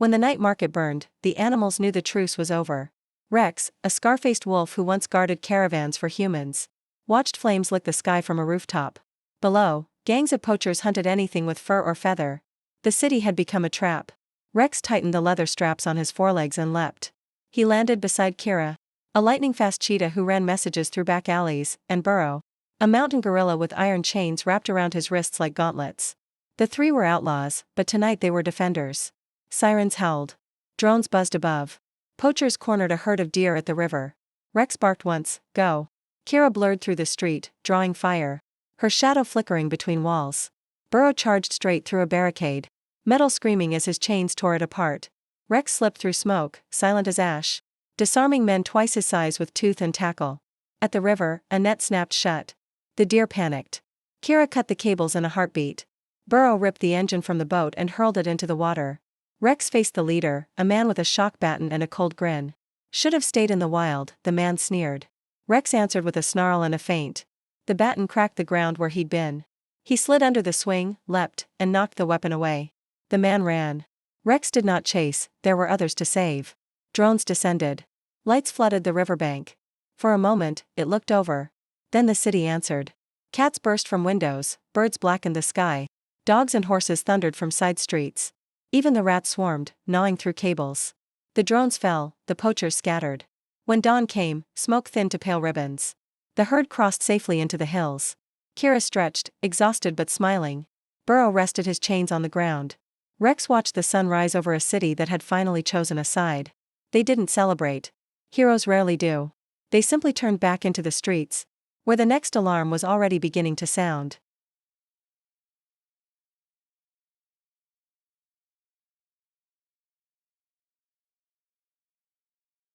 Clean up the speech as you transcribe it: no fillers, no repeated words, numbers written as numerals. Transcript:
When the night market burned, the animals knew the truce was over. Rex, a scar-faced wolf who once guarded caravans for humans, watched flames lick the sky from a rooftop. Below, gangs of poachers hunted anything with fur or feather. The city had become a trap. Rex tightened the leather straps on his forelegs and leapt. He landed beside Kira, a lightning-fast cheetah who ran messages through back alleys, and Burrow, a mountain gorilla with iron chains wrapped around his wrists like gauntlets. The three were outlaws, but tonight they were defenders. Sirens howled. Drones buzzed above. Poachers cornered a herd of deer at the river. Rex barked once, "Go." Kira blurred through the street, drawing fire, her shadow flickering between walls. Burrow charged straight through a barricade, metal screaming as his chains tore it apart. Rex slipped through smoke, silent as ash, disarming men twice his size with tooth and tackle. At the river, a net snapped shut. The deer panicked. Kira cut the cables in a heartbeat. Burrow ripped the engine from the boat and hurled it into the water. Rex faced the leader, a man with a shock baton and a cold grin. "Should have stayed in the wild," the man sneered. Rex answered with a snarl and a feint. The baton cracked the ground where he'd been. He slid under the swing, leapt, and knocked the weapon away. The man ran. Rex did not chase, there were others to save. Drones descended. Lights flooded the riverbank. For a moment, it looked over. Then the city answered. Cats burst from windows, birds blackened the sky. Dogs and horses thundered from side streets. Even the rats swarmed, gnawing through cables. The drones fell, the poachers scattered. When dawn came, smoke thinned to pale ribbons. The herd crossed safely into the hills. Kira stretched, exhausted but smiling. Burrow rested his chains on the ground. Rex watched the sun rise over a city that had finally chosen a side. They didn't celebrate. Heroes rarely do. They simply turned back into the streets, where the next alarm was already beginning to sound.